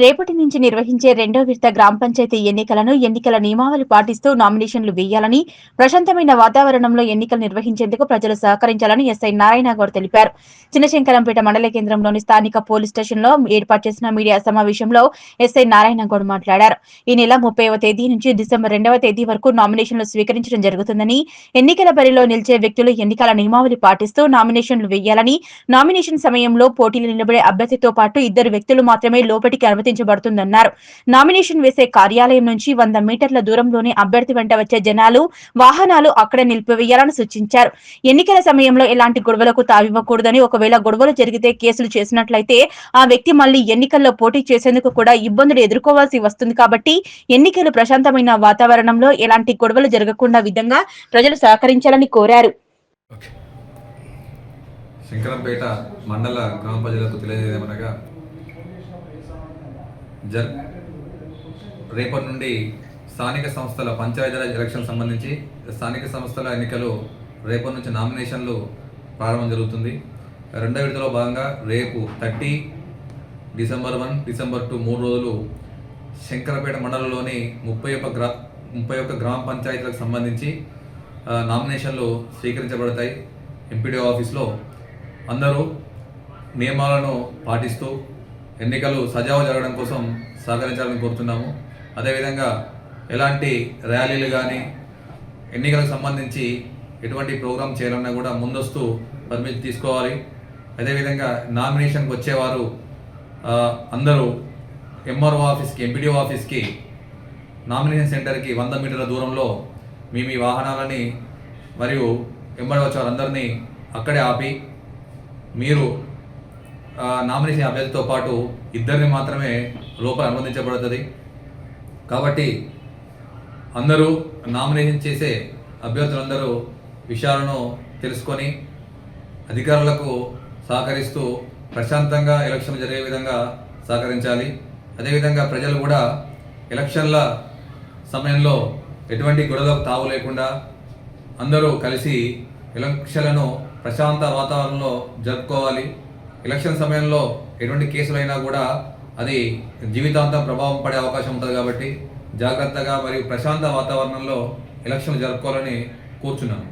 రేపటి నుంచి నిర్వహించే రెండో విడత గ్రామ పంచాయతీ ఎన్నికలను ఎన్నికల నియమావళి పాటిస్తూ నామినేషన్లు వేయాలని, ప్రశాంతమైన వాతావరణంలో ఎన్నికలు నిర్వహించేందుకు ప్రజలు సహకరించాలని ఎస్ఐ నారాయణగౌడ్ తెలిపారు. చిన్నశంకరంపేట మండల కేంద్రంలోని స్థానిక పోలీస్ స్టేషన్లో ఏర్పాటు చేసిన మీడియా సమావేశంలో ఎస్ఐ నారాయణగౌడ్ మాట్లాడారు. ఈ నెల 30వ తేదీ నుంచి డిసెంబర్ 2వ తేదీ వరకు నామినేషన్లు స్వీకరించడం జరుగుతుందని, ఎన్నికల బరిలో నిలిచే వ్యక్తులు ఎన్నికల నియమావళి పాటిస్తూ నామినేషన్లు వేయాలని, నామినేషన్ సమయంలో పోటీలు నిలబడే అభ్యర్థితో పాటు ఇద్దరు వ్యక్తులు మాత్రమే లోపటికి అనుమతించబడుతుందన్నారు. నామినేషన్ వేసే కార్యాలయం నుంచి 100 మీటర్ల దూరంలోనే అభ్యర్థి వెంట వచ్చే జనాలు, వాహనాలు అక్కడే నిలిపివేయాలని సూచించారు. ఎన్నికల సమయంలో ఎలాంటి గొడవలకు తావివ్వకూడదని, ఒకవేళ గొడవలు జరిగితే కేసులు చేసినట్లయితే ఆ వ్యక్తి మళ్లీ ఎన్నికల్లో పోటీ చేసేందుకు కూడా ఇబ్బందులు ఎదుర్కోవాల్సి వస్తుంది కాబట్టి ఎన్నికలు ప్రశాంతమైన వాతావరణంలో ఎలాంటి గొడవలు జరగకుండా విధంగా ప్రజలు సహకరించాలని కోరారు. శంకరంపేట మండల గ్రామ ప్రజలకు తెలియజేయమనగా రేపటి నుండి స్థానిక సంస్థల పంచాయతీరాజ్ ఎలక్షన్ సంబంధించి స్థానిక సంస్థల ఎన్నికలు రేపటి నుంచి నామినేషన్లు ప్రారంభం జరుగుతుంది. రెండవ విడతలో భాగంగా రేపు 30 డిసెంబర్ 1 డిసెంబర్ 2 3 రోజులు శంకరపేట మండలంలోని 31 గ్రామ పంచాయతీలకు సంబంధించి నామినేషన్లు స్వీకరించబడతాయి. ఎంపీడీ ఆఫీస్లో అందరూ నియమాలను పాటిస్తూ ఎన్నికలు సజావుగా జరగడం కోసం సహకరించాలని కోరుతున్నాము. అదేవిధంగా ఎలాంటి ర్యాలీలు కానీ ఎన్నికలకు సంబంధించి ఎటువంటి ప్రోగ్రాం చేయాలన్నా కూడా ముందస్తు పర్మిషన్ తీసుకోవాలి. అదేవిధంగా నామినేషన్కి వచ్చేవారు అందరూ ఎంఆర్ఓ ఆఫీస్కి, ఎంపీడీఓ ఆఫీస్కి, నామినేషన్ సెంటర్కి 100 మీటర్ల దూరంలో మీ వాహనాలని మరియు ఎంబడి వచ్చే వారందరినీ అక్కడే ఆపి మీరు నామినేషన్ అభ్యర్థితో పాటు ఇద్దరిని మాత్రమే లోపల అనుమతించబడుతుంది. కాబట్టి అందరూ నామినేషన్ చేసే అభ్యర్థులందరూ విషయాలను తెలుసుకొని అధికారులకు సహకరిస్తూ ప్రశాంతంగా ఎలక్షన్లు జరిగే విధంగా సహకరించాలి. అదేవిధంగా ప్రజలు కూడా ఎలక్షన్ల సమయంలో ఎటువంటి గొడవలకు తావు లేకుండా అందరూ కలిసి ఎలక్షన్లను ప్రశాంత వాతావరణంలో జరుపుకోవాలి. ఎలక్షన్ సమయంలో ఎటువంటి కేసులైనా కూడా అది జీవితాంతం ప్రభావం పడే అవకాశం ఉంటుంది కాబట్టి జాగ్రత్తగా మరియు ప్రశాంత వాతావరణంలో ఎలక్షన్లు జరుపుకోవాలని కోరుచున్నాను.